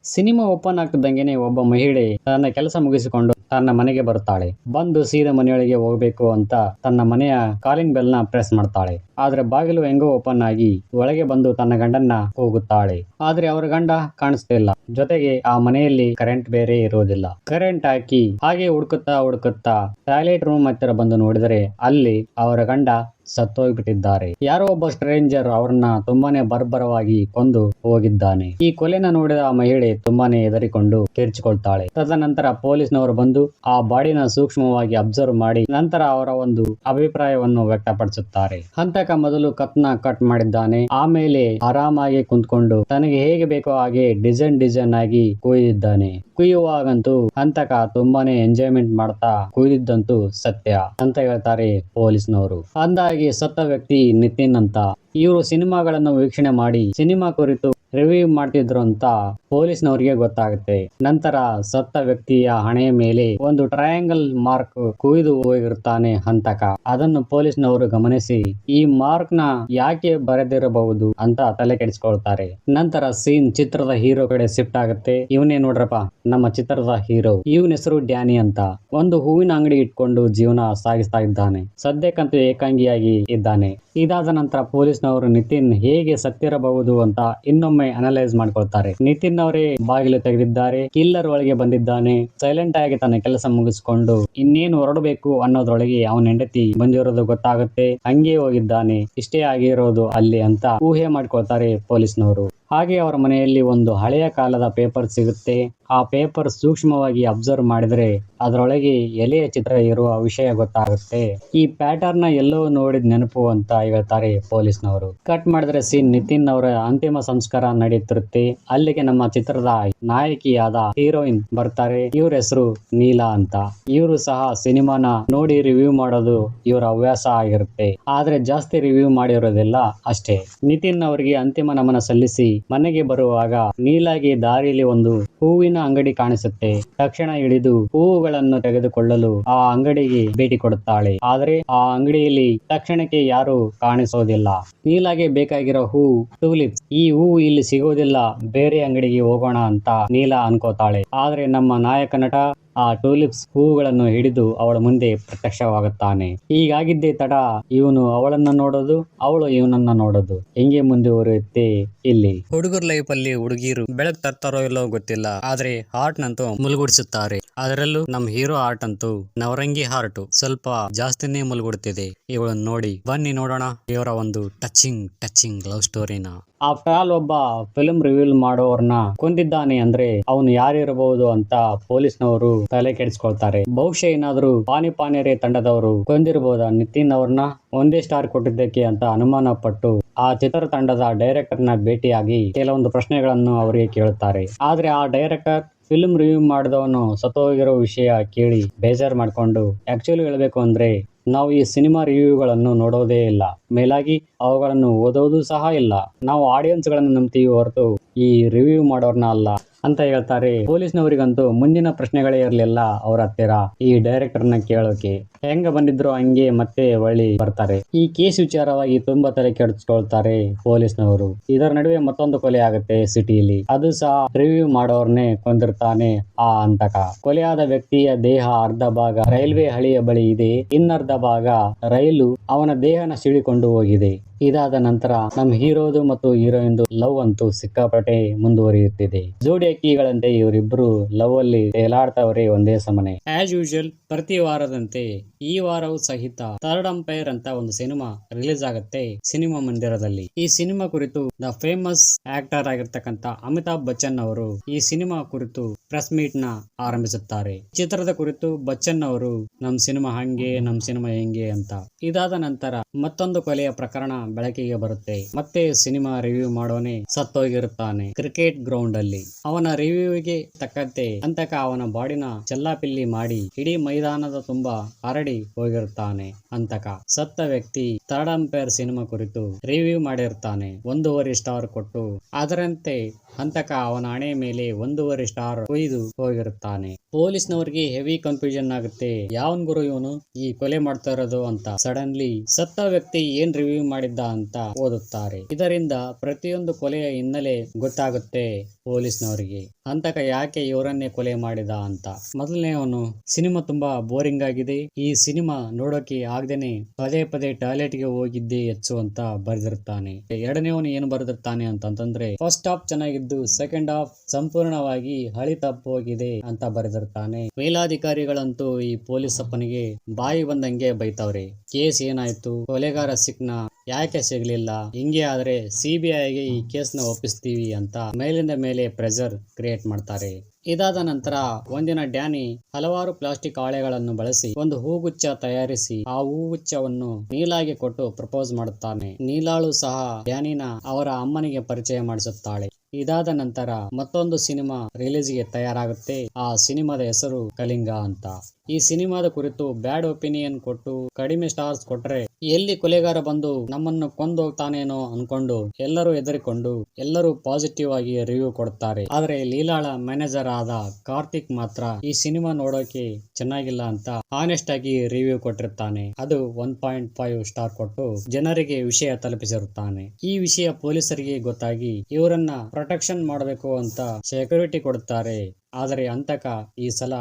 Cinema open ಆಗ್ತಿದ್ದಂಗೆನೆ ಒಬ್ಬ ಮಹಿಳೆ ತನ್ನ ಕೆಲಸ ಮುಗಿಸಿಕೊಂಡು ತನ್ನ ಮನೆಗೆ ಬರುತ್ತಾಳೆ. ಬಂದು ಸೀದಾ ಮನೆಯೊಳಗೆ ಹೋಗಬೇಕು ಅಂತ ತನ್ನ ಮನೆಯ ಕಾಲಿಂಗ್ ಬೆಲ್ ನ ಪ್ರೆಸ್ ಮಾಡ್ತಾಳೆ. ಆದ್ರೆ ಬಾಗಿಲು ಹೆಂಗೋ ಓಪನ್ ಆಗಿ ಒಳಗೆ ಬಂದು ತನ್ನ ಗಂಡನ್ನ ಹೋಗುತ್ತಾಳೆ. ಆದ್ರೆ ಅವರ ಗಂಡ ಕಾಣಿಸ್ತಿಲ್ಲ. ಜೊತೆಗೆ ಆ ಮನೆಯಲ್ಲಿ ಕರೆಂಟ್ ಬೇರೆ ಇರುವುದಿಲ್ಲ. ಕರೆಂಟ್ ಹಾಕಿ ಹಾಗೆ ಹುಡುಕುತ್ತಾ ಟಾಯ್ಲೆಟ್ ರೂಮ್ ಹತ್ತಿರ ಬಂದು ನೋಡಿದರೆ ಅಲ್ಲಿ ಅವರ ಗಂಡ ಸತ್ತೋಗ್ಬಿಟ್ಟಿದ್ದಾರೆ. ಯಾರೋ ಒಬ್ಬ ಸ್ಟ್ರೇಂಜರ್ ಅವ್ರನ್ನ ತುಂಬಾನೇ ಬರ್ಬರವಾಗಿ ಕೊಂದು ಹೋಗಿದ್ದಾನೆ. ಈ ಕೊಲೆನ ನೋಡಿದ ಆ ಮಹಿಳೆ ತುಂಬಾನೇ ಹೆದರಿಕೊಂಡು ಕಿರ್ಚಿಕೊಳ್ತಾಳೆ. ತದನಂತರ ಪೊಲೀಸ್ನವರು ಬಂದು ಆ ಬಾಡಿನ ಸೂಕ್ಷ್ಮವಾಗಿ ಅಬ್ಸರ್ವ್ ಮಾಡಿ ನಂತರ ಅವರ ಒಂದು ಅಭಿಪ್ರಾಯವನ್ನು ವ್ಯಕ್ತಪಡಿಸುತ್ತಾರೆ. ಹಂತಕ ಮೊದಲು ಕತ್ನ ಕಟ್ ಮಾಡಿದ್ದಾನೆ. ಆಮೇಲೆ ಆರಾಮಾಗಿ ಕುಂತ್ಕೊಂಡು ತನಗೆ ಹೇಗೆ ಬೇಕೋ ಹಾಗೆ ಡಿಸೈನ್ ಆಗಿ ಕೊಯ್ದಿದ್ದಾನೆ. ಕುಯ್ಯುವಾಗಂತೂ ಹಂತಕ ತುಂಬಾನೇ ಎಂಜಾಯ್ಮೆಂಟ್ ಮಾಡ್ತಾ ಕುಯ್ದಿದ್ದಂತೂ ಸತ್ಯ ಅಂತ ಹೇಳ್ತಾರೆ ಪೊಲೀಸ್ನವರು. ಅಂದಾಗಿ ಸತ್ತ ವ್ಯಕ್ತಿ ನಿತಿನ್ ಅಂತ. ಇವರು ಸಿನಿಮಾಗಳನ್ನು ವೀಕ್ಷಣೆ ಮಾಡಿ ಸಿನಿಮಾ ಕುರಿತು ರಿವ್ಯೂ ಮಾಡ್ತಿದ್ರು ಅಂತ ಪೊಲೀಸ್ನವರಿಗೆ ಗೊತ್ತಾಗುತ್ತೆ. ನಂತರ ಸತ್ತ ವ್ಯಕ್ತಿಯ ಹಣೆಯ ಮೇಲೆ ಒಂದು ಟ್ರಯಾಂಗಲ್ ಮಾರ್ಕ್ ಕುಯ್ದು ಹೋಗಿರುತ್ತಾನೆ ಹಂತಕ. ಅದನ್ನು ಪೊಲೀಸ್ನವರು ಗಮನಿಸಿ ಈ ಮಾರ್ಕ್ ನ ಯಾಕೆ ಬರೆದಿರಬಹುದು ಅಂತ ತಲೆ ಕೆಡಿಸ್ಕೊಳ್ತಾರೆ. ನಂತರ ಸೀನ್ ಚಿತ್ರದ ಹೀರೋ ಕಡೆ ಶಿಫ್ಟ್ ಆಗುತ್ತೆ. ಇವನೇ ನೋಡ್ರಪ್ಪ ನಮ್ಮ ಚಿತ್ರದ ಹೀರೋ. ಇವನ ಹೆಸರು ಡ್ಯಾನಿ ಅಂತ. ಒಂದು ಹೂವಿನ ಅಂಗಡಿ ಇಟ್ಕೊಂಡು ಜೀವನ ಸಾಗಿಸ್ತಾ ಇದ್ದಾನೆ. ಸದ್ಯಕ್ಕಂತೂ ಏಕಾಂಗಿಯಾಗಿ ಇದ್ದಾನೆ. ಇದಾದ ನಂತರ ಪೊಲೀಸ್ನವರು ನಿತಿನ್ ಹೇಗೆ ಸತ್ತಿರಬಹುದು ಅಂತ ಇನ್ನೊಮ್ಮೆ ಅನಲೈಸ್ ಮಾಡ್ಕೊಳ್ತಾರೆ. ನಿತಿನ್ ಅವರೇ ಬಾಗಿಲು ತೆಗೆದಿದ್ದಾರೆ. ಕಿಲ್ಲರ್ ಒಳಗೆ ಬಂದಿದ್ದಾನೆ. ಸೈಲೆಂಟ್ ಆಗಿ ತನ್ನ ಕೆಲಸ ಮುಗಿಸಿಕೊಂಡು ಇನ್ನೇನು ಹೊರಡಬೇಕು ಅನ್ನೋದ್ರೊಳಗೆ ಅವನ ಹೆಂಡತಿ ಬಂದಿರೋದು ಗೊತ್ತಾಗುತ್ತೆ. ಹಂಗೆ ಹೋಗಿದ್ದಾನೆ. ಇಷ್ಟೇ ಆಗಿರೋದು ಅಲ್ಲಿ ಅಂತ ಊಹೆ ಮಾಡ್ಕೊಳ್ತಾರೆ ಪೊಲೀಸ್ನವರು. ಹಾಗೆ ಅವರ ಮನೆಯಲ್ಲಿ ಒಂದು ಹಳೆಯ ಕಾಲದ ಪೇಪರ್ ಸಿಗುತ್ತೆ. ಆ ಪೇಪರ್ ಸೂಕ್ಷ್ಮವಾಗಿ ಅಬ್ಸರ್ವ್ ಮಾಡಿದ್ರೆ ಅದರೊಳಗೆ ಎಲೆಯ ಚಿತ್ರ ಇರುವ ವಿಷಯ ಗೊತ್ತಾಗುತ್ತೆ. ಈ ಪ್ಯಾಟರ್ನ್ ಎಲ್ಲೋ ನೋಡಿದ ನೆನಪು ಅಂತ ಹೇಳ್ತಾರೆ ಪೊಲೀಸ್ನವರು. ಕಟ್ ಮಾಡಿದ್ರೆ ಸೀನ್ ನಿತಿನ್ ಅವರ ಅಂತಿಮ ಸಂಸ್ಕಾರ ನಡೆಯುತ್ತಿರುತ್ತೆ. ಅಲ್ಲಿಗೆ ನಮ್ಮ ಚಿತ್ರದ ನಾಯಕಿಯಾದ ಹೀರೋಯಿನ್ ಬರ್ತಾರೆ. ಇವ್ರ ಹೆಸರು ನೀಲಾ ಅಂತ. ಇವರು ಸಹ ಸಿನಿಮಾನ ನೋಡಿ ರಿವ್ಯೂ ಮಾಡೋದು ಇವರ ಹವ್ಯಾಸ ಆಗಿರುತ್ತೆ. ಆದ್ರೆ ಜಾಸ್ತಿ ರಿವ್ಯೂ ಮಾಡಿರೋದಿಲ್ಲ ಅಷ್ಟೇ. ನಿತಿನ್ ಅವರಿಗೆ ಅಂತಿಮ ನಮನ ಸಲ್ಲಿಸಿ ಮನೆಗೆ ಬರುವಾಗ ನೀಲಾಗೆ ದಾರಿಯಲ್ಲಿ ಒಂದು ಹೂವಿನ ಅಂಗಡಿ ಕಾಣಿಸುತ್ತೆ. ತಕ್ಷಣ ಇಳಿದು ಹೂವುಗಳನ್ನು ತೆಗೆದುಕೊಳ್ಳಲು ಆ ಅಂಗಡಿಗೆ ಭೇಟಿ ಕೊಡುತ್ತಾಳೆ. ಆದ್ರೆ ಆ ಅಂಗಡಿಯಲ್ಲಿ ತಕ್ಷಣಕ್ಕೆ ಯಾರು ಕಾಣಿಸೋದಿಲ್ಲ. ನೀಲಾಗೆ ಬೇಕಾಗಿರೋ ಹೂ ಟೂಲಿಪ್ಸ್. ಈ ಹೂ ಇಲ್ಲಿ ಸಿಗೋದಿಲ್ಲ, ಬೇರೆ ಅಂಗಡಿಗೆ ಹೋಗೋಣ ಅಂತ ನೀಲಾ ಅನ್ಕೋತಾಳೆ. ಆದ್ರೆ ನಮ್ಮ ನಾಯಕ ನಟ ಆ ಟೂಲಿಪ್ಸ್ ಹೂವುಗಳನ್ನು ಹಿಡಿದು ಅವಳ ಮುಂದೆ ಪ್ರತ್ಯಕ್ಷವಾಗುತ್ತಾನೆ. ಹೀಗಾಗಿದ್ದೇ ತಡ ಇವನು ಅವಳನ್ನ ನೋಡೋದು, ಅವಳು ಇವನನ್ನ ನೋಡೋದು ಹೆಂಗೆ ಮುಂದುವರಿಯುತ್ತೆ. ಇಲ್ಲಿ ಹುಡುಗರ ಲೈಫ್ ಅಲ್ಲಿ ಹುಡುಗಿರು ಬೆಳಕ್ ತರ್ತಾರೋ ಇಲ್ಲೋ ಗೊತ್ತಿಲ್ಲ, ಆದ್ರೆ ಹಾರ್ಟ್ ನಂತೂ ಮುಳುಗುಡಿಸುತ್ತಾರೆ. ಅದರಲ್ಲೂ ನಮ್ ಹೀರೋ ಹಾರ್ಟ್ ಅಂತೂ ನವರಂಗಿ ಹಾರ್ಟ್ ಸ್ವಲ್ಪ ಜಾಸ್ತಿನೇ ಮುಳುಗುಡುತ್ತಿದೆ ಇವಳನ್ನ ನೋಡಿ. ಬನ್ನಿ ನೋಡೋಣ ಇವರ ಒಂದು ಟಚಿಂಗ್ ಲವ್ ಸ್ಟೋರಿನ. ಆಫ್ಟರ್ ಆಲ್ ಒಬ್ಬ ಫಿಲ್ಮ್ ರಿವ್ಯೂ ಮಾಡೋರ್ನ ಕೊಂದಿದ್ದಾನೆ ಅಂದ್ರೆ ಅವನು ಯಾರಿರಬಹುದು ಅಂತ ಪೊಲೀಸ್ನವರು ತಲೆ ಕೆಡಿಸ್ಕೊಳ್ತಾರೆ. ಬಹುಶಃ ಏನಾದ್ರು ಪಾನಿರೇ ತಂಡದವರು ಕೊಂದಿರಬಹುದಾ ನಿತಿನ್ ಅವ್ರನ್ನ? ಒಂದೇ ಸ್ಟಾರ್ ಕೊಟ್ಟಿದ್ದಕ್ಕೆ ಅಂತ ಅನುಮಾನ ಪಟ್ಟು ಆ ಚಿತ್ರ ತಂಡದ ಡೈರೆಕ್ಟರ್ ನ ಭೇಟಿಯಾಗಿ ಕೆಲವೊಂದು ಪ್ರಶ್ನೆಗಳನ್ನು ಅವರಿಗೆ ಕೇಳುತ್ತಾರೆ. ಆದ್ರೆ ಆ ಡೈರೆಕ್ಟರ್ ಫಿಲ್ಮ್ ರಿವ್ಯೂ ಮಾಡಿದವನು ಸತ್ತೋಗಿರೋ ವಿಷಯ ಕೇಳಿ ಬೇಜಾರು ಮಾಡ್ಕೊಂಡು, ಆಕ್ಚುಲಿ ಹೇಳ್ಬೇಕು ಅಂದ್ರೆ ನಾವು ಈ ಸಿನಿಮಾ ರಿವ್ಯೂಗಳನ್ನು ನೋಡೋದೇ ಇಲ್ಲ, ಮೇಲಾಗಿ ಅವುಗಳನ್ನು ಓದೋದು ಸಹ ಇಲ್ಲ. ನಾವು ಆಡಿಯನ್ಸ್ ಗಳನ್ನು ನಂಬ್ತೀವಿ ಹೊರತು ಈ ರಿವ್ಯೂ ಮಾಡೋರ್ನ ಅಲ್ಲ ಅಂತ ಹೇಳ್ತಾರೆ. ಪೊಲೀಸ್ನವರಿಗಂತೂ ಮುಂದಿನ ಪ್ರಶ್ನೆಗಳೇ ಇರಲಿಲ್ಲ ಅವ್ರ ಹತ್ತಿರ ಈ ಡೈರೆಕ್ಟರ್ ನ ಕೇಳೋಕೆ. ಹೆಂಗ ಬಂದಿದ್ರು ಹಂಗೆ ಮತ್ತೆ ಒಳ್ಳಿ ಬರ್ತಾರೆ. ಈ ಕೇಸ್ ವಿಚಾರವಾಗಿ ತುಂಬಾ ತಲೆ ಕೆಡಿಸ್ಕೊಳ್ತಾರೆ ಪೊಲೀಸ್ನವರು. ಇದರ ನಡುವೆ ಮತ್ತೊಂದು ಕೊಲೆ ಆಗುತ್ತೆ ಸಿಟಿಯಲ್ಲಿ. ಅದು ಸಹ ರಿವ್ಯೂ ಮಾಡೋರ್ನೇ ಕೊಂದಿರ್ತಾನೆ ಆ ಹಂತಕ. ಕೊಲೆಯಾದ ವ್ಯಕ್ತಿಯ ದೇಹ ಅರ್ಧ ಭಾಗ ರೈಲ್ವೆ ಹಳಿಯ ಬಳಿ ಇದೆ, ಇನ್ನರ್ಧ ಭಾಗ ರೈಲು ಅವನ ದೇಹನ ಸೀಳಿಕೊಂಡು ಹೋಗಿದೆ. ಇದಾದ ನಂತರ ನಮ್ಮ ಹೀರೋದು ಮತ್ತು ಹೀರೋಯಿನ್ದು ಲವ್ ಅಂತೂ ಸಿಕ್ಕಾಪಟ್ಟೆ ಮುಂದುವರಿಯುತ್ತಿದೆ. ಜೋಡಿ ಅಕ್ಕಿಗಳಂತೆ ಇವರಿಬ್ರು ಲವ್ ಅಲ್ಲಿ ತೇಲಾಡ್ತವ್ರೆ ಒಂದೇ ಸಮನೆ. ಆಸ್ ಯೂಶುವಲ್ ಪ್ರತಿ ವಾರದಂತೆ ಈ ವಾರವೂ ಸಹಿತ ಥರ್ಡ್ ಅಂಪೈರ್ ಅಂತ ಒಂದು ಸಿನಿಮಾ ರಿಲೀಸ್ ಆಗುತ್ತೆ ಸಿನಿಮಾ ಮಂದಿರದಲ್ಲಿ. ಈ ಸಿನಿಮಾ ಕುರಿತು ದ ಫೇಮಸ್ ಆಕ್ಟರ್ ಆಗಿರ್ತಕ್ಕಂಥ ಅಮಿತಾಬ್ ಬಚ್ಚನ್ ಅವರು ಈ ಸಿನಿಮಾ ಕುರಿತು ಪ್ರೆಸ್ ಮೀಟ್ ನ ಆರಂಭಿಸುತ್ತಾರೆ. ಚಿತ್ರದ ಕುರಿತು ಬಚ್ಚನ್ ಅವರು ನಮ್ ಸಿನಿಮಾ ಹಂಗೆ, ನಮ್ ಸಿನಿಮಾ ಹೆಂಗೆ ಅಂತ. ಇದಾದ ನಂತರ ಮತ್ತೊಂದು ಕೊಲೆಯ ಪ್ರಕರಣ ಬೆಳಕಿಗೆ ಬರುತ್ತೆ. ಮತ್ತೆ ಸಿನಿಮಾ ರಿವ್ಯೂ ಮಾಡೋನೆ ಸತ್ತೋಗಿರುತ್ತಾನೆ ಕ್ರಿಕೆಟ್ ಗ್ರೌಂಡ್ ಅಲ್ಲಿ. ಅವನ ರಿವ್ಯೂಗೆ ತಕ್ಕಂತೆ ಹಂತಕ ಅವನ ಬಾಡಿನ ಚೆಲ್ಲಾಪಿಲ್ಲಿ ಮಾಡಿ ಇಡೀ ಮೈದಾನದ ತುಂಬಾ ಹರಡಿ ಹೋಗಿರುತ್ತಾನೆ. ಹಂತಕ ಸತ್ತ ವ್ಯಕ್ತಿ ಥರ್ಡ್ ಅಂಪೈರ್ ಸಿನಿಮಾ ಕುರಿತು ರಿವ್ಯೂ ಮಾಡಿರ್ತಾನೆ 1.5 ಸ್ಟಾರ್ ಕೊಟ್ಟು. ಅದರಂತೆ ಹಂತಕ ಅವನ ಹಣೆ ಮೇಲೆ 1.5 ಸ್ಟಾರ್ ಕೊಯ್ದು ಹೋಗಿರುತ್ತಾನೆ. ಪೊಲೀಸ್ನವರಿಗೆ ಹೆವಿ ಕನ್ಫ್ಯೂಷನ್ ಆಗುತ್ತೆ. ಯಾವನ್ ಗುರು ಇವನು ಈ ಕೊಲೆ ಮಾಡ್ತಾ ಇರೋದು ಅಂತ. ಸಡನ್ಲಿ ಸತ್ತ ವ್ಯಕ್ತಿ ಏನ್ ರಿವ್ಯೂ ಮಾಡಿದ್ದ ಅಂತ ಓದುತ್ತಾರೆ. ಇದರಿಂದ ಪ್ರತಿಯೊಂದು ಕೊಲೆಯ ಹಿನ್ನೆಲೆ ಗೊತ್ತಾಗುತ್ತೆ ಪೊಲೀಸ್ನವರಿಗೆ. ಹಂತಕ ಯಾಕೆ ಇವರನ್ನೇ ಕೊಲೆ ಮಾಡಿದ ಅಂತ. ಮೊದಲನೇವನು ಸಿನಿಮಾ ತುಂಬಾ ಬೋರಿಂಗ್ ಆಗಿದೆ, ಈ ಸಿನಿಮಾ ನೋಡೋಕೆ ಆಗದೇನೆ ಪದೇ ಪದೇ ಟಾಯ್ಲೆಟ್ ಗೆ ಹೋಗಿದ್ದೆ ಹೆಚ್ಚು ಅಂತ ಬರೆದಿರ್ತಾನೆ. ಎರಡನೇವನು ಏನು ಬರೆದಿರ್ತಾನೆ ಅಂತಂದ್ರೆ ಫಸ್ಟ್ ಹಾಫ್ ಚೆನ್ನಾಗಿದ್ದು ಸೆಕೆಂಡ್ ಹಾಫ್ ಸಂಪೂರ್ಣವಾಗಿ ಹಳಿ ತಪ್ಪೋಗಿದೆ ಅಂತ ಬರೆದಿರ್ತಾನೆ. ಮೇಲಾಧಿಕಾರಿಗಳಂತೂ ಈ ಪೊಲೀಸ್ ಅಪ್ಪನಿಗೆ ಬಾಯಿ ಬಂದಂಗೆ ಬೈತವ್ರೆ. ಕೇಸ್ ಏನಾಯ್ತು, ಕೊಲೆಗಾರ ಸಿಕ್ನ, ಯಾಕೆ ಸಿಗ್ಲಿಲ್ಲ, ಹಿಂಗೆ ಆದ್ರೆ ಸಿಬಿಐಗೆ ಈ ಕೇಸ್ ನ ಒಪ್ಪಿಸ್ತೀವಿ ಅಂತ ಮೇಲಿಂದ ಮೇಲೆ ಪ್ರೆಷರ್ ಕ್ರಿಯೇಟ್ ಮಾಡ್ತಾರೆ. ಇದಾದ ನಂತರ ಒಂದಿನ ಡ್ಯಾನಿ ಹಲವಾರು ಪ್ಲಾಸ್ಟಿಕ್ ಹಾಳೆಗಳನ್ನು ಬಳಸಿ ಒಂದು ಹೂಗುಚ್ಛ ತಯಾರಿಸಿ ಆ ಹೂಗುಚ್ಛವನ್ನು ನೀಲಾಗೆ ಕೊಟ್ಟು ಪ್ರಪೋಸ್ ಮಾಡುತ್ತಾನೆ. ನೀಲಾಳು ಸಹ ಡ್ಯಾನಿನ ಅವರ ಅಮ್ಮನಿಗೆ ಪರಿಚಯ ಮಾಡಿಸುತ್ತಾಳೆ. ಇದಾದ ನಂತರ ಮತ್ತೊಂದು ಸಿನಿಮಾ ರಿಲೀಸ್ಗೆ ತಯಾರಾಗುತ್ತೆ. ಆ ಸಿನಿಮಾದ ಹೆಸರು ಕಲಿಂಗ ಅಂತ. ಈ ಸಿನಿಮಾದ ಕುರಿತು ಬ್ಯಾಡ್ ಒಪಿನಿಯನ್ ಕೊಟ್ಟು ಕಡಿಮೆ ಸ್ಟಾರ್ಸ್ ಕೊಟ್ರೆ ಎಲ್ಲಿ ಕೊಲೆಗಾರ ಬಂದು ನಮ್ಮನ್ನು ಕೊಂದೋಗ್ತಾನೇನೋ ಅನ್ಕೊಂಡು ಎಲ್ಲರೂ ಹೆದರಿಕೊಂಡು ಎಲ್ಲರೂ ಪಾಸಿಟಿವ್ ಆಗಿ ರಿವ್ಯೂ ಕೊಡ್ತಾರೆ. ಆದ್ರೆ ಲೀಲಾಳ ಮ್ಯಾನೇಜರ್ ಆದ ಕಾರ್ತಿಕ್ ಮಾತ್ರ ಈ ಸಿನಿಮಾ ನೋಡೋಕೆ ಚೆನ್ನಾಗಿಲ್ಲ ಅಂತ ಆನೆಸ್ಟ್ ಆಗಿ ರಿವ್ಯೂ ಕೊಟ್ಟಿರ್ತಾನೆ. ಅದು 1.5 ಸ್ಟಾರ್ ಕೊಟ್ಟು ಜನರಿಗೆ ವಿಷಯ ತಲುಪಿಸಿರುತ್ತಾನೆ. ಈ ವಿಷಯ ಪೊಲೀಸರಿಗೆ ಗೊತ್ತಾಗಿ ಇವರನ್ನ ಪ್ರೊಟೆಕ್ಷನ್ ಮಾಡಬೇಕು ಅಂತ ಸೆಕ್ಯೂರಿಟಿ ಕೊಡುತ್ತಾರೆ. ಆದರೆ ಹಂತಕ ಈ ಸಲ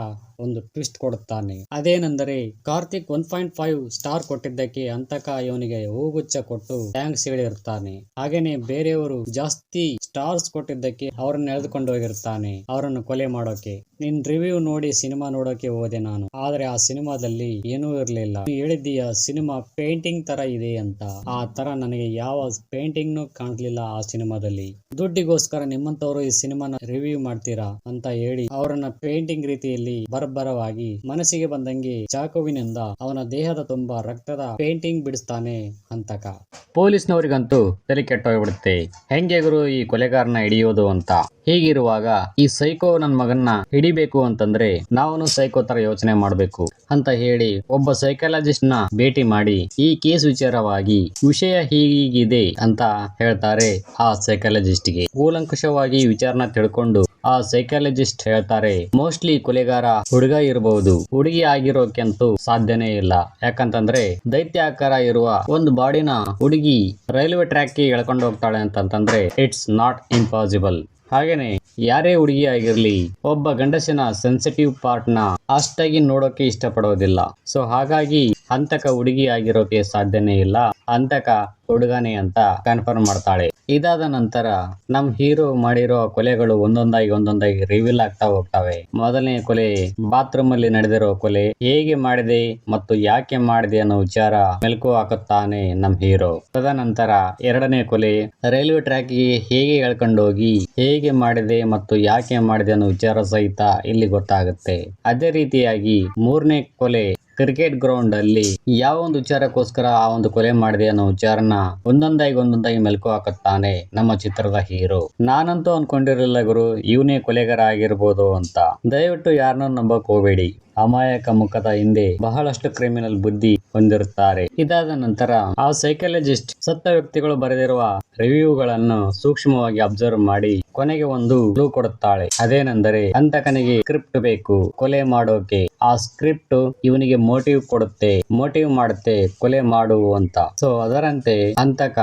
ಒಂದು ಟ್ವಿಸ್ಟ್ ಕೊಡುತ್ತಾನೆ. ಅದೇನೆಂದರೆ ಕಾರ್ತಿಕ್ 1.5 ಸ್ಟಾರ್ ಕೊಟ್ಟಿದ್ದಕ್ಕೆ ಹಂತಕ ಇವನಿಗೆ ಹೂಗುಚ್ಛ ಕೊಟ್ಟು ಥ್ಯಾಂಕ್ಸ್ ಹೇಳಿರ್ತಾನೆ. ಹಾಗೇನೆ ಬೇರೆಯವರು ಜಾಸ್ತಿ ಸ್ಟಾರ್ಸ್ ಕೊಟ್ಟಿದ್ದಕ್ಕೆ ಅವರನ್ನ ಎಳೆದುಕೊಂಡು ಹೋಗಿರ್ತಾನೆ ಅವರನ್ನು ಕೊಲೆ ಮಾಡೋಕೆ. ನಿನ್ ರಿವ್ಯೂ ನೋಡಿ ಸಿನಿಮಾ ನೋಡೋಕೆ ಹೋದೆ ನಾನು, ಆದ್ರೆ ಆ ಸಿನಿಮಾದಲ್ಲಿ ಏನೂ ಇರ್ಲಿಲ್ಲ. ನೀನು ಹೇಳಿದ್ದೀಯ ಸಿನಿಮಾ ಪೇಂಟಿಂಗ್ ತರ ಇದೆ ಅಂತ, ಆ ತರ ನನಗೆ ಯಾವ ಪೇಂಟಿಂಗ್ ನೂ ಕಾಣ್ಲಿಲ್ಲ ಆ ಸಿನಿಮಾದಲ್ಲಿ. ದುಡ್ಡಿಗೋಸ್ಕರ ನಿಮ್ಮಂತವರು ಈ ಸಿನಿಮಾನ ರಿವ್ಯೂ ಮಾಡ್ತೀರಾ ಅಂತ ಹೇಳಿ ಅವರನ್ನ ಪೇಂಟಿಂಗ್ ರೀತಿಯಲ್ಲಿ ಬರ್ಬರವಾಗಿ ಮನಸ್ಸಿಗೆ ಬಂದಂಗೆ ಚಾಕುವಿನಿಂದ ಅವನ ದೇಹದ ತುಂಬಾ ರಕ್ತದ ಪೇಂಟಿಂಗ್ ಬಿಡಿಸ್ತಾನೆ ಹಂತಕ. ಪೊಲೀಸ್ನವರಿಗಂತೂ ತಲೆ ಕೆಟ್ಟೋಗ್ಬಿಡುತ್ತೆ, ಹೆಂಗೆ ಗುರು ಈ ಕೊಲೆಗಾರನ ಹಿಡಿಯೋದು ಅಂತ. ಹೀಗಿರುವಾಗ ಈ ಸೈಕೋ ನನ್ ಮಗನ್ನ ಹಿಡಿಬೇಕು ಅಂತಂದ್ರೆ ನಾವು ಸೈಕೋ ತರ ಯೋಚನೆ ಮಾಡ್ಬೇಕು ಅಂತ ಹೇಳಿ ಒಬ್ಬ ಸೈಕಾಲಜಿಸ್ಟ್ ನ ಭೇಟಿ ಮಾಡಿ ಈ ಕೇಸ್ ವಿಚಾರವಾಗಿ ವಿಷಯ ಹೀಗಿದೆ ಅಂತ ಹೇಳ್ತಾರೆ. ಆ ಸೈಕಾಲಜಿಸ್ಟ್ ಗೆ ಕೂಲಂಕುಷವಾಗಿ ವಿಚಾರನ ತಿಳ್ಕೊಂಡು ಆ ಸೈಕಾಲಜಿಸ್ಟ್ ಹೇಳ್ತಾರೆ, ಮೋಸ್ಟ್ಲಿ ಕೊಲೆಗಾರ ಹುಡುಗ ಇರಬಹುದು, ಹುಡುಗಿ ಆಗಿರೋಕೆಂತೂ ಸಾಧ್ಯನೇ ಇಲ್ಲ. ಯಾಕಂತಂದ್ರೆ ದೈತ್ಯಾಕಾರ ಇರುವ ಒಂದು ಬಾಡಿನ ಹುಡುಗಿ ರೈಲ್ವೆ ಟ್ರ್ಯಾಕ್ ಗೆ ಎಳ್ಕೊಂಡು ಹೋಗ್ತಾಳೆ ಅಂತಂದ್ರೆ ಇಟ್ಸ್ ನಾಟ್ ಇಂಪಾಸಿಬಲ್. ಹಾಗೇನೆ ಯಾರೇ ಹುಡುಗಿ ಆಗಿರ್ಲಿ ಒಬ್ಬ ಗಂಡಸಿನ ಸೆನ್ಸಿಟಿವ್ ಪಾರ್ಟ್ ನ ಅಷ್ಟಾಗಿ ನೋಡೋಕೆ ಇಷ್ಟಪಡೋದಿಲ್ಲ. ಸೊ ಹಾಗಾಗಿ ಹಂತಕ ಹುಡುಗಿ ಆಗಿರೋಕೆ ಸಾಧ್ಯನೇ ಇಲ್ಲ, ಹಂತಕ ಹುಡುಗನೇ ಅಂತ ಕನ್ಫರ್ಮ್ ಮಾಡ್ತಾಳೆ. ಇದಾದ ನಂತರ ನಮ್ ಹೀರೋ ಮಾಡಿರೋ ಕೊಲೆಗಳು ಒಂದೊಂದಾಗಿ ರಿವೀಲ್ ಆಗ್ತಾ ಹೋಗ್ತವೆ. ಮೊದಲನೇ ಕೊಲೆ ಬಾತ್ರೂಮ್ ಅಲ್ಲಿ ನಡೆದಿರೋ ಕೊಲೆ, ಹೇಗೆ ಮಾಡಿದೆ ಮತ್ತು ಯಾಕೆ ಮಾಡಿದೆ ಅನ್ನೋ ವಿಚಾರ ಮೆಲುಕು ಹಾಕುತ್ತಾನೆ ನಮ್ ಹೀರೋ. ತದನಂತರ ಎರಡನೇ ಕೊಲೆ ರೈಲ್ವೆ ಟ್ರ್ಯಾಕ್ ಗೆ ಹೇಗೆ ಎಳ್ಕೊಂಡೋಗಿ ಹೇಗೆ ಮಾಡಿದೆ ಮತ್ತು ಯಾಕೆ ಮಾಡಿದೆ ಅನ್ನೋ ವಿಚಾರ ಸಹಿತ ಇಲ್ಲಿ ಗೊತ್ತಾಗುತ್ತೆ. ಅದೇ ರೀತಿಯಾಗಿ ಮೂರನೇ ಕೊಲೆ ಕ್ರಿಕೆಟ್ ಗ್ರೌಂಡ್ ಅಲ್ಲಿ ಯಾವ ಒಂದು ವಿಚಾರಕ್ಕೋಸ್ಕರ ಆ ಒಂದು ಕೊಲೆ ಮಾಡಿದೆ ಅನ್ನೋ ವಿಚಾರನ ಒಂದೊಂದಾಗಿ ಮೆಲುಕು ಹಾಕುತ್ತಾನೆ ನಮ್ಮ ಚಿತ್ರದ ಹೀರೋ. ನಾನಂತೂ ಅನ್ಕೊಂಡಿರಲಿಲ್ಲ ಗುರು ಇವನೇ ಕೊಲೆಗಾರ ಆಗಿರ್ಬೋದು ಅಂತ. ದಯವಿಟ್ಟು ಯಾರನ್ನೂ ನಂಬಕ್ ಹೋಗಬೇಡಿ, ಅಮಾಯಕ ಮುಖದ ಹಿಂದೆ ಬಹಳಷ್ಟು ಕ್ರಿಮಿನಲ್ ಬುದ್ಧಿ ಹೊಂದಿರುತ್ತಾರೆ. ಇದಾದ ನಂತರ ಆ ಸೈಕಾಲಜಿಸ್ಟ್ ಸತ್ತ ವ್ಯಕ್ತಿಗಳು ಬರೆದಿರುವ ರಿವ್ಯೂಗಳನ್ನು ಸೂಕ್ಷ್ಮವಾಗಿ ಅಬ್ಸರ್ವ್ ಮಾಡಿ ಕೊನೆಗೆ ಒಂದು ಕ್ಲೂ ಕೊಡುತ್ತಾಳೆ. ಅದೇನೆಂದರೆ ಹಂತಕನಿಗೆ ಸ್ಕ್ರಿಪ್ಟ್ ಬೇಕು ಕೊಲೆ ಮಾಡೋಕೆ. ಆ ಸ್ಕ್ರಿಪ್ಟ್ ಇವನಿಗೆ ಮೋಟಿವ್ ಮಾಡುತ್ತೆ ಕೊಲೆ ಮಾಡು ಅಂತ. ಸೊ ಅದರಂತೆ ಹಂತಕ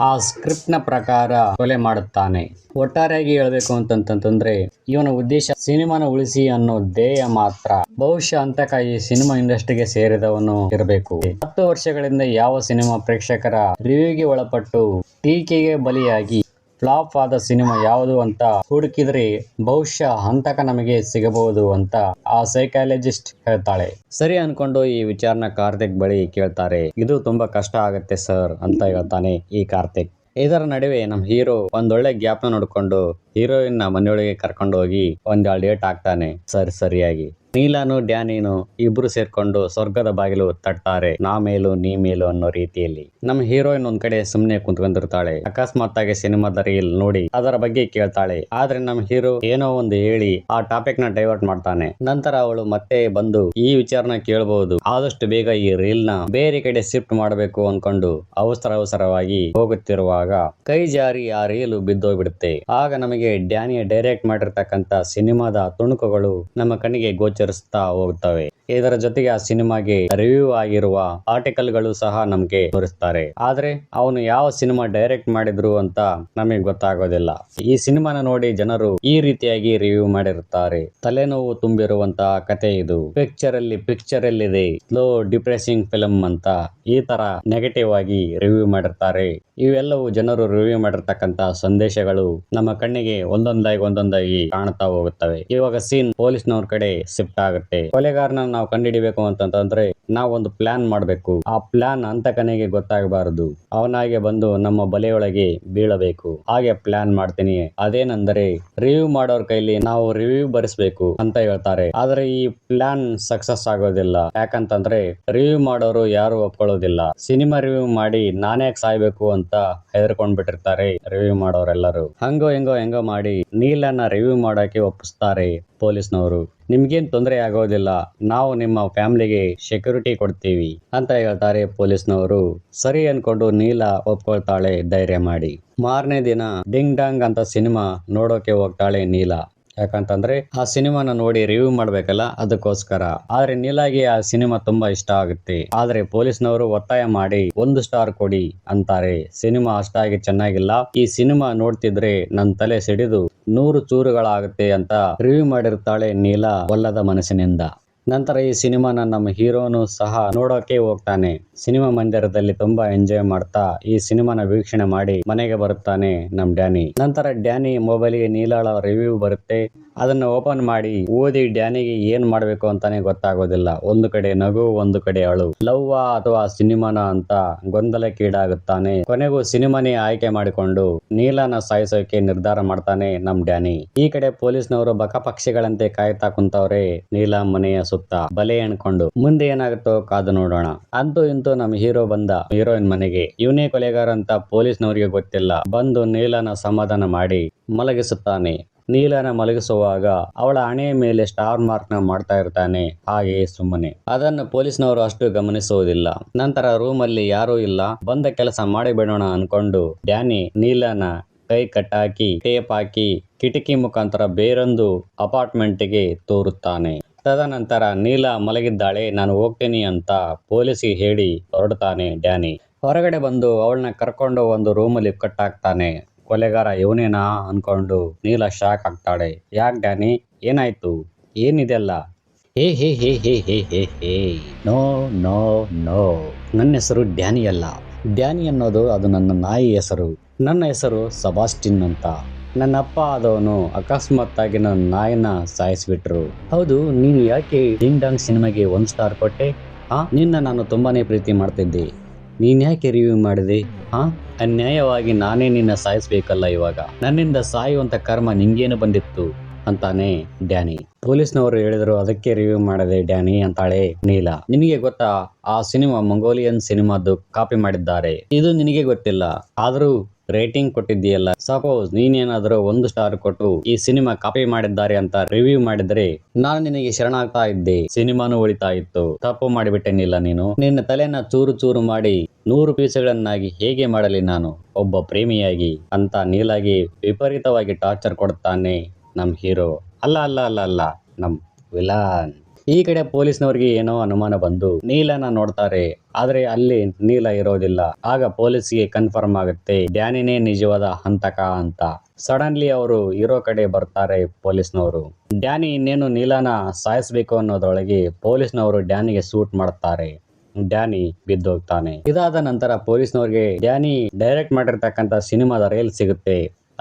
ಆ ಸ್ಕ್ರಿಪ್ಟ್ ನ ಪ್ರಕಾರ ಕೊಲೆ ಮಾಡುತ್ತಾನೆ. ಒಟ್ಟಾರೆಯಾಗಿ ಹೇಳ್ಬೇಕು ಅಂತಂತಂದ್ರೆ ಇವನ ಉದ್ದೇಶ ಸಿನಿಮಾನ ಉಳಿಸಿ ಅನ್ನೋ ಧ್ಯೇಯ ಮಾತ್ರ. ಬಹುಶಃ ಹಂತಕ ಈ ಸಿನಿಮಾ ಇಂಡಸ್ಟ್ರಿಗೆ ಸೇರಿದವನು ಇರಬೇಕು. 10 ವರ್ಷಗಳಿಂದ ಯಾವ ಸಿನಿಮಾ ಪ್ರೇಕ್ಷಕರ ರಿವ್ಯೂಗೆ ಒಳಪಟ್ಟು ಟೀಕೆಗೆ ಬಲಿಯಾಗಿ ಫ್ಲಾಪ್ ಆದ ಸಿನಿಮಾ ಯಾವುದು ಅಂತ ಹುಡುಕಿದ್ರೆ ಬಹುಶಃ ಹಂತಕ ನಮಗೆ ಸಿಗಬಹುದು ಅಂತ ಆ ಸೈಕಾಲಜಿಸ್ಟ್ ಹೇಳ್ತಾಳೆ. ಸರಿ ಅನ್ಕೊಂಡು ಈ ವಿಚಾರನ ಕಾರ್ತಿಕ್ ಬಳಿ ಕೇಳ್ತಾರೆ. ಇದು ತುಂಬಾ ಕಷ್ಟ ಆಗತ್ತೆ ಸರ್ ಅಂತ ಹೇಳ್ತಾನೆ ಈ ಕಾರ್ತಿಕ್. ಇದರ ನಡುವೆ ನಮ್ ಹೀರೋ ಒಂದೊಳ್ಳೆ ಗ್ಯಾಪ್ ನ ನೋಡ್ಕೊಂಡು ಹೀರೋಯಿನ್ ನ ಮನೆಯೊಳಗೆ ಕರ್ಕೊಂಡು ಹೋಗಿ ಒಂದೆರಡು ಡೇಟ್ ಹಾಕ್ತಾನೆ. ಸರಿಯಾಗಿ ನೀಲಾನು ಡ್ಯಾನಿನು ಇಬ್ರು ಸೇರ್ಕೊಂಡು ಸ್ವರ್ಗದ ಬಾಗಿಲು ತಟ್ತಾರೆ. ನಾ ಮೇಲು ನೀ ಮೇಲು ಅನ್ನೋ ರೀತಿಯಲ್ಲಿ. ನಮ್ಮ ಹೀರೋಯಿನ್ ಒಂದ್ ಕಡೆ ಸುಮ್ನೆ ಕುಂತ್ಕೊಂಡಿರ್ತಾಳೆ. ಅಕಸ್ಮಾತ್ ಆಗಿ ಸಿನಿಮಾದ ರೀಲ್ ನೋಡಿ ಅದರ ಬಗ್ಗೆ ಕೇಳ್ತಾಳೆ. ಆದ್ರೆ ನಮ್ಮ ಹೀರೋ ಏನೋ ಒಂದು ಹೇಳಿ ಆ ಟಾಪಿಕ್ ನ ಡೈವರ್ಟ್ ಮಾಡ್ತಾನೆ. ನಂತರ ಅವಳು ಮತ್ತೆ ಬಂದು ಈ ವಿಚಾರನ ಕೇಳಬಹುದು, ಆದಷ್ಟು ಬೇಗ ಈ ರೀಲ್ ನ ಬೇರೆ ಕಡೆ ಶಿಫ್ಟ್ ಮಾಡಬೇಕು ಅನ್ಕೊಂಡು ಅವಸರವಾಗಿ ಹೋಗುತ್ತಿರುವಾಗ ಕೈ ಜಾರಿ ಆ ರೀಲು ಬಿದ್ದೋಗ್ಬಿಡುತ್ತೆ. ಆಗ ನಮಗೆ ಹಾಗೆ ಡ್ಯಾನಿ ಡೈರೆಕ್ಟ್ ಮಾಡಿರ್ತಕ್ಕಂಥ ಸಿನಿಮಾದ ತುಣುಕುಗಳು ನಮ್ಮ ಕಣ್ಣಿಗೆ ಗೋಚರಿಸ್ತಾ ಹೋಗ್ತವೆ. ಇದರ ಜೊತೆಗೆ ಆ ಸಿನಿಮಾಗೆ ರಿವ್ಯೂ ಆಗಿರುವ ಆರ್ಟಿಕಲ್ಗಳು ಸಹ ನಮ್ಗೆ ತೋರಿಸ್ತಾರೆ. ಆದ್ರೆ ಅವನು ಯಾವ ಸಿನಿಮಾ ಡೈರೆಕ್ಟ್ ಮಾಡಿದ್ರು ಅಂತ ನಮಗೆ ಗೊತ್ತಾಗೋದಿಲ್ಲ. ಈ ಸಿನಿಮಾನ ನೋಡಿ ಜನರು ಈ ರೀತಿಯಾಗಿ ರಿವ್ಯೂ ಮಾಡಿರುತ್ತಾರೆ. ತಲೆನೋವು ತುಂಬಿರುವಂತಹ ಕತೆ ಇದು. ಪಿಕ್ಚರ್ ಎಲ್ಲಿದೆ, ಸ್ಲೋ ಡಿಪ್ರೆಸಿಂಗ್ ಫಿಲ್ಮ್ ಅಂತ ಈ ತರ ನೆಗೆಟಿವ್ ಆಗಿ ರಿವ್ಯೂ ಮಾಡಿರ್ತಾರೆ. ಇವೆಲ್ಲವೂ ಜನರು ರಿವ್ಯೂ ಮಾಡಿರ್ತಕ್ಕಂತ ಸಂದೇಶಗಳು ನಮ್ಮ ಕಣ್ಣಿಗೆ ಒಂದೊಂದಾಗಿ ಕಾಣ್ತಾ ಹೋಗುತ್ತವೆ. ಇವಾಗ ಸೀನ್ ಪೊಲೀಸ್ನವ್ರ ಕಡೆ ಶಿಫ್ಟ್ ಆಗುತ್ತೆ. ಕೊಲೆಗಾರನ ನಾವು ಕಂಡುಹಿಡಿಬೇಕು ಅಂತಂದ್ರೆ ನಾವು ಒಂದು ಪ್ಲಾನ್ ಮಾಡಬೇಕು. ಆ ಪ್ಲಾನ್ ಅಂತಕನಿಗೆ ಗೊತ್ತಾಗಬಾರದು. ಅವನಾಗೆ ಬಂದು ನಮ್ಮ ಬಲೆಯೊಳಗೆ ಬೀಳಬೇಕು. ಹಾಗೆ ಪ್ಲಾನ್ ಮಾಡ್ತೀನಿ. ಅದೇನೆಂದರೆ ರಿವ್ಯೂ ಮಾಡೋರ್ ಕೈಲಿ ನಾವು ರಿವ್ಯೂ ಬರೆಸ್ಬೇಕು ಅಂತ ಹೇಳ್ತಾರೆ. ಆದ್ರೆ ಈ ಪ್ಲಾನ್ ಸಕ್ಸಸ್ ಆಗೋದಿಲ್ಲ. ಯಾಕಂತಂದ್ರೆ ರಿವ್ಯೂ ಮಾಡೋರು ಯಾರು ಒಪ್ಕೊಳ್ಳೋದಿಲ್ಲ. ಸಿನಿಮಾ ರಿವ್ಯೂ ಮಾಡಿ ನಾನೇ ಸಾಯ್ಬೇಕು ಅಂತ ಹೆದರ್ಕೊಂಡ್ ಬಿಟ್ಟಿರ್ತಾರೆ ರಿವ್ಯೂ ಮಾಡೋರೆಲ್ಲರೂ. ಹೆಂಗೋ ಮಾಡಿ ನೀಲನ್ನ ರಿವ್ಯೂ ಮಾಡಕ್ಕೆ ಒಪ್ಪಿಸ್ತಾರೆ ಪೊಲೀಸ್ನವರು. ನಿಮ್ಗೇನ್ ತೊಂದರೆ ಆಗೋದಿಲ್ಲ, ನಾವು ನಿಮ್ಮ ಫ್ಯಾಮಿಲಿಗೆ ಸೆಕ್ಯೂರಿಟಿ ಕೊಡ್ತೀವಿ ಅಂತ ಹೇಳ್ತಾರೆ ಪೊಲೀಸ್ನವರು. ಸರಿ ಅನ್ಕೊಂಡು ನೀಲ ಒಪ್ಕೊಳ್ತಾಳೆ ಧೈರ್ಯ ಮಾಡಿ. ಮಾರನೇ ದಿನ ಡಿಂಗ್ ಡಾಂಗ್ ಅಂತ ಸಿನಿಮಾ ನೋಡೋಕೆ ಹೋಗ್ತಾಳೆ ನೀಲ. ಯಾಕಂತಂದ್ರೆ ಆ ಸಿನಿಮಾನ ನೋಡಿ ರಿವ್ಯೂ ಮಾಡ್ಬೇಕಲ್ಲ, ಅದಕ್ಕೋಸ್ಕರ. ಆದ್ರೆ ನೀಲಾಗೆ ಆ ಸಿನಿಮಾ ತುಂಬಾ ಇಷ್ಟ ಆಗುತ್ತೆ. ಆದ್ರೆ ಪೊಲೀಸ್ನವರು ಒತ್ತಾಯ ಮಾಡಿ 1 ಸ್ಟಾರ್ ಕೊಡಿ ಅಂತಾರೆ. ಸಿನಿಮಾ ಅಷ್ಟಾಗಿ ಚೆನ್ನಾಗಿಲ್ಲ, ಈ ಸಿನಿಮಾ ನೋಡ್ತಿದ್ರೆ ನನ್ ತಲೆ ಸಿಡಿದು 100 ಚೂರುಗಳಾಗುತ್ತೆ ಅಂತ ರಿವ್ಯೂ ಮಾಡಿರ್ತಾಳೆ ನೀಲ ಒಲ್ಲದ ಮನಸ್ಸಿನಿಂದ. ನಂತರ ಈ ಸಿನಿಮಾನ ನಮ್ಮ ಹೀರೋನು ಸಹ ನೋಡೋಕೆ ಹೋಗ್ತಾನೆ. ಸಿನಿಮಾ ಮಂದಿರದಲ್ಲಿ ತುಂಬಾ ಎಂಜಾಯ್ ಮಾಡ್ತಾ ಈ ಸಿನಿಮಾನ ವೀಕ್ಷಣೆ ಮಾಡಿ ಮನೆಗೆ ಬರುತ್ತಾನೆ ನಮ್ ಡ್ಯಾನಿ. ನಂತರ ಡ್ಯಾನಿ ಮೊಬೈಲ್ಗೆ ನೀಲಾಳ ರಿವ್ಯೂ ಬರುತ್ತೆ. ಅದನ್ನ ಓಪನ್ ಮಾಡಿ ಓದಿ ಡ್ಯಾನಿಗೆ ಏನ್ ಮಾಡ್ಬೇಕು ಅಂತಾನೆ ಗೊತ್ತಾಗೋದಿಲ್ಲ. ಒಂದು ಕಡೆ ನಗು, ಒಂದು ಕಡೆ ಅಳು. ಲವ್ವಾ ಅಥವಾ ಸಿನಿಮಾನ ಅಂತ ಗೊಂದಲಕ್ಕೀಡಾಗುತ್ತಾನೆ. ಕೊನೆಗೂ ಸಿನಿಮಾನೇ ಆಯ್ಕೆ ಮಾಡಿಕೊಂಡು ನೀಲನ ಸಾಯಿಸೋಕೆ ನಿರ್ಧಾರ ಮಾಡ್ತಾನೆ ನಮ್ ಡ್ಯಾನಿ. ಈ ಕಡೆ ಪೊಲೀಸ್ನವರು ಬಕಪಕ್ಷಿಗಳಂತೆ ಕಾಯ್ತಾ ಕುಂತವ್ರೆ ನೀಲ ಮನೆಯ ಸುತ್ತ ಬಲೆ ಎಣ್ಕೊಂಡು. ಮುಂದೆ ಏನಾಗುತ್ತೋ ಕಾದು ನೋಡೋಣ. ಅಂತೂ ಇಂತೂ ನಮ್ಮ ಹೀರೋ ಬಂದ ಹೀರೋಯಿನ್ ಮನೆಗೆ. ಇವನೇ ಕೊಲೆಗಾರ ಅಂತ ಪೊಲೀಸ್ನವರಿಗೆ ಗೊತ್ತಿಲ್ಲ. ಬಂದು ನೀಲನ ಸಮಾಧಾನ ಮಾಡಿ ಮಲಗಿಸುತ್ತಾನೆ. ನೀಲನ ಮಲಗಿಸುವಾಗ ಅವಳ ಹಣೆಯ ಮೇಲೆ ಸ್ಟಾರ್ ಮಾರ್ಕ್ ನ ಮಾಡ್ತಾ ಇರ್ತಾನೆ, ಹಾಗೆ ಸುಮ್ಮನೆ. ಅದನ್ನು ಪೊಲೀಸ್ನವರು ಅಷ್ಟು ಗಮನಿಸುವುದಿಲ್ಲ. ನಂತರ ರೂಮ್ ಅಲ್ಲಿ ಯಾರೂ ಇಲ್ಲ, ಬಂದ ಕೆಲಸ ಮಾಡಿಬಿಡೋಣ ಅನ್ಕೊಂಡು ಡ್ಯಾನಿ ನೀಲನ ಕೈ ಕಟ್ಟಾಕಿ ಟೇಪ್ ಹಾಕಿ ಕಿಟಕಿ ಮುಖಾಂತರ ಬೇರೊಂದು ಅಪಾರ್ಟ್ಮೆಂಟ್ಗೆ ತೋರುತ್ತಾನೆ. ತದನಂತರ ನೀಲ ಮಲಗಿದ್ದಾಳೆ, ನಾನು ಹೋಗ್ತೀನಿ ಅಂತ ಪೊಲೀಸಿಗೆ ಹೇಳಿ ಹೊರಡ್ತಾನೆ ಡ್ಯಾನಿ. ಹೊರಗಡೆ ಬಂದು ಅವಳನ್ನ ಕರ್ಕೊಂಡು ಒಂದು ರೂಮಲ್ಲಿ ಕಟ್ಟಾಕ್ತಾನೆ. ಕೊಲೆಗಾರ ಇವನೇನಾ ಅನ್ಕೊಂಡು ನೀಲ ಶಾಕ್ ಆಗ್ತಾಳೆ. ಯಾಕೆ ಡ್ಯಾನಿ, ಏನಾಯ್ತು, ಏನಿದೆಲ್ಲ? ಹೇ ಹೇ ಹೇ ಹೇ ಹೇ ಹೇ ಹೇ ನೋ ನೋ ನೋ, ನನ್ನ ಹೆಸರು ಡ್ಯಾನಿ ಅಲ್ಲ. ಡ್ಯಾನಿ ಅನ್ನೋದು ಅದು ನನ್ನ ನಾಯಿ ಹೆಸರು. ನನ್ನ ಹೆಸರು ಸಬಾಸ್ಟಿನ್ ಅಂತ. ನನ್ನ ಅಪ್ಪ ಆದವನು ಅಕಸ್ಮಾತ್ತಾಗಿ ನನ್ನ ನಾಯಿನ ಸಾಯಿಸ್ಬಿಟ್ರು. ಹೌದು, ನೀನು ಯಾಕೆ ಡಿಂಗ್ ಡಾಂಗ್ ಸಿನಿಮಾಗೆ 1 ಸ್ಟಾರ್ ಕೊಟ್ಟೆ? ನಿನ್ನ ನಾನು ತುಂಬಾನೇ ಪ್ರೀತಿ ಮಾಡ್ತಿದ್ದೆ, ನೀನ್ ಯಾಕೆ ರಿವ್ಯೂ ಮಾಡಿದೆ? ಅನ್ಯಾಯವಾಗಿ ನಾನೇ ನಿನ್ನ ಸಾಯಿಸ್ಬೇಕಲ್ಲ, ಇವಾಗ ನನ್ನಿಂದ ಸಾಯುವಂತ ಕರ್ಮ ನಿಂಗೇನು ಬಂದಿತ್ತು ಅಂತಾನೆ ಡ್ಯಾನಿ. ಪೊಲೀಸ್ನವರು ಹೇಳಿದ್ರು ಅದಕ್ಕೆ ರಿವ್ಯೂ ಮಾಡದೆ ಡ್ಯಾನಿ ಅಂತಾಳೆ ನೀಲ. ನಿನಗೆ ಗೊತ್ತಾ, ಆ ಸಿನಿಮಾ ಮಂಗೋಲಿಯನ್ ಸಿನಿಮಾದ್ದು ಕಾಪಿ ಮಾಡಿದ್ದಾರೆ. ಇದು ನಿನಗೆ ಗೊತ್ತಿಲ್ಲ, ಆದ್ರೂ ರೇಟಿಂಗ್ ಕೊಟ್ಟಿದ್ದೀಯಲ್ಲ. ಸಪೋಸ್ ನೀನೇನಾದ್ರೂ 1 ಸ್ಟಾರ್ ಕೊಟ್ಟು ಈ ಸಿನಿಮಾ ಕಾಪಿ ಮಾಡಿದ್ದಾರೆ ಅಂತ ರಿವ್ಯೂ ಮಾಡಿದ್ರೆ ನಾನು ನಿನಗೆ ಶರಣಾಗ್ತಾ ಇದ್ದೆ, ಸಿನಿಮಾನು ಉಳಿತಾ ಇತ್ತು. ತಪ್ಪು ಮಾಡಿಬಿಟ್ಟೆನಿಲ್ಲ ನೀನು. ನಿನ್ನ ತಲೆನ ಚೂರು ಚೂರು ಮಾಡಿ 100 ಪೀಸ್ಗಳನ್ನಾಗಿ ಹೇಗೆ ಮಾಡಲಿ ನಾನು ಒಬ್ಬ ಪ್ರೇಮಿಯಾಗಿ ಅಂತ ನೀಲಾಗಿ ವಿಪರೀತವಾಗಿ ಟಾರ್ಚರ್ ಕೊಡ್ತಾನೆ ನಮ್ ಹೀರೋ. ಅಲ್ಲ ನಮ್ ವಿಲನ್. ಈ ಕಡೆ ಪೊಲೀಸ್ನವ್ರಿಗೆ ಏನೋ ಅನುಮಾನ ಬಂದು ನೀಲನ ನೋಡ್ತಾರೆ. ಆದ್ರೆ ಅಲ್ಲಿ ನೀಲ ಇರೋದಿಲ್ಲ. ಆಗ ಪೊಲೀಸ್ಗೆ ಕನ್ಫರ್ಮ್ ಆಗುತ್ತೆ ಡ್ಯಾನಿನೇ ನಿಜವಾದ ಹಂತಕ ಅಂತ. ಸಡನ್ಲಿ ಅವರು ಇರೋ ಕಡೆ ಬರ್ತಾರೆ ಪೊಲೀಸ್ನವರು. ಡ್ಯಾನಿ ಇನ್ನೇನು ನೀಲನ ಸಾಯಿಸ್ಬೇಕು ಅನ್ನೋದ್ರೊಳಗೆ ಪೊಲೀಸ್ನವರು ಡ್ಯಾನಿಗೆ ಶೂಟ್ ಮಾಡ್ತಾರೆ. ಡ್ಯಾನಿ ಬಿದ್ದೋಗ್ತಾನೆ. ಇದಾದ ನಂತರ ಪೊಲೀಸ್ನವ್ರಿಗೆ ಡ್ಯಾನಿ ಡೈರೆಕ್ಟ್ ಮಾಡಿರ್ತಕ್ಕಂಥ ಸಿನಿಮಾದ ರೈಲ್ ಸಿಗುತ್ತೆ.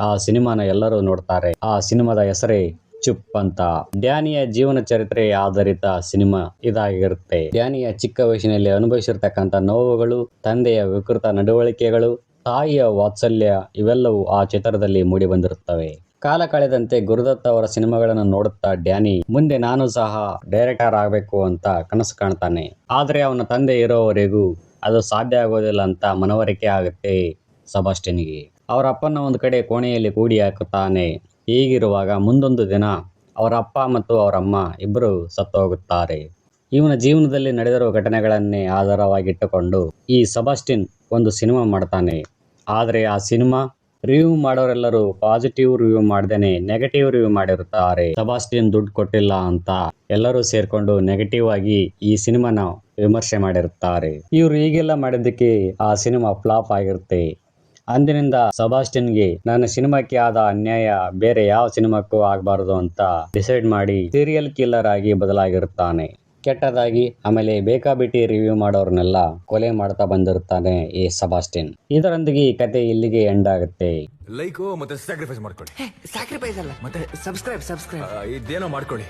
ಆ ಸಿನಿಮಾನ ಎಲ್ಲರೂ ನೋಡ್ತಾರೆ. ಆ ಸಿನಿಮಾದ ಹೆಸರೇ ಚುಪ್ ಅಂತ. ಡ್ಯಾನಿಯ ಜೀವನ ಚರಿತ್ರೆ ಆಧಾರಿತ ಸಿನಿಮಾ ಇದಾಗಿರುತ್ತೆ. ಡ್ಯಾನಿಯ ಚಿಕ್ಕ ವಯಸ್ಸಿನಲ್ಲಿ ಅನುಭವಿಸಿರ್ತಕ್ಕಂಥ ನೋವುಗಳು, ತಂದೆಯ ವಿಕೃತ ನಡವಳಿಕೆಗಳು, ತಾಯಿಯ ವಾತ್ಸಲ್ಯ ಇವೆಲ್ಲವೂ ಆ ಚಿತ್ರದಲ್ಲಿ ಮೂಡಿ ಬಂದಿರುತ್ತವೆ. ಕಾಲ ಕಳೆದಂತೆ ಗುರುದತ್ ಅವರ ಸಿನಿಮಾಗಳನ್ನು ನೋಡುತ್ತಾ ಡ್ಯಾನಿ ಮುಂದೆ ನಾನು ಸಹ ಡೈರೆಕ್ಟರ್ ಆಗಬೇಕು ಅಂತ ಕನಸು ಕಾಣ್ತಾನೆ. ಆದ್ರೆ ಅವನ ತಂದೆ ಇರೋವರೆಗೂ ಅದು ಸಾಧ್ಯ ಆಗೋದಿಲ್ಲ ಅಂತ ಮನವರಿಕೆ ಆಗುತ್ತೆ ಸಬಾಸ್ಟಿನ್ಗೆ. ಅವರ ಅಪ್ಪನ ಒಂದು ಕಡೆ ಕೋಣೆಯಲ್ಲಿ ಕೂಡಿ ಹಾಕುತ್ತಾನೆ. ಹೀಗಿರುವಾಗ ಮುಂದೊಂದು ದಿನ ಅವರ ಅಪ್ಪ ಮತ್ತು ಅವರಮ್ಮ ಇಬ್ಬರು ಸತ್ತೋಗುತ್ತಾರೆ. ಇವನ ಜೀವನದಲ್ಲಿ ನಡೆದಿರುವ ಘಟನೆಗಳನ್ನೇ ಆಧಾರವಾಗಿಟ್ಟುಕೊಂಡು ಈ ಸಬಾಸ್ಟಿನ್ ಒಂದು ಸಿನಿಮಾ ಮಾಡ್ತಾನೆ. ಆದರೆ ಆ ಸಿನಿಮಾ ರಿವ್ಯೂ ಮಾಡೋರೆಲ್ಲರೂ ಪಾಸಿಟಿವ್ ರಿವ್ಯೂ ಮಾಡ್ದೇನೆ ನೆಗೆಟಿವ್ ರಿವ್ಯೂ ಮಾಡಿರುತ್ತಾರೆ. ಸಬಾಸ್ಟಿಯನ್ ದುಡ್ಡು ಕೊಟ್ಟಿಲ್ಲ ಅಂತ ಎಲ್ಲರೂ ಸೇರ್ಕೊಂಡು ನೆಗೆಟಿವ್ ಆಗಿ ಈ ಸಿನಿಮಾನ ವಿಮರ್ಶೆ ಮಾಡಿರುತ್ತಾರೆ. ಇವ್ರು ಹೀಗೆಲ್ಲ ಮಾಡಿದ್ದಕ್ಕೆ ಆ ಸಿನಿಮಾ ಫ್ಲಾಪ್ ಆಗಿರುತ್ತೆ. ಅಂದಿನಿಂದ ಸಬಾಸ್ಟಿಯನ್ಗೆ ನನ್ನ ಸಿನಿಮಾಕ್ಕೆ ಆದ ಅನ್ಯಾಯ ಬೇರೆ ಯಾವ ಸಿನಿಮಾಕ್ಕೂ ಆಗಬಾರದು ಅಂತ ಡಿಸೈಡ್ ಮಾಡಿ ಸೀರಿಯಲ್ ಕಿಲ್ಲರ್ ಆಗಿ ಬದಲಾಗಿರುತ್ತಾನೆ. ಕೆಟ್ಟದಾಗಿ ಆಮೇಲೆ ಬೇಕಾಬಿಟ್ಟಿ ರಿವ್ಯೂ ಮಾಡೋರ್ನೆಲ್ಲ ಕೊಲೆ ಮಾಡ್ತಾ ಬಂದಿರುತ್ತಾನೆ ಈ ಸಬಾಸ್ಟಿಯನ್. ಇದರೊಂದಿಗೆ ಈ ಕತೆ ಇಲ್ಲಿಗೆ ಎಂಡ್ ಆಗುತ್ತೆ. ಲೈಕ್ ಮತ್ತೆ ಸ್ಯಾಕ್ರಿಫೈಸ್ ಮಾಡ್ಕೊಳ್ಳಿ. ಸ್ಯಾಕ್ರಿಫೈಸ್ ಅಲ್ಲ ಮತ್ತೆ ಸಬ್ಸ್ಕ್ರೈಬ್ ಇದೇನೋ ಮಾಡ್ಕೊಳ್ಳಿ.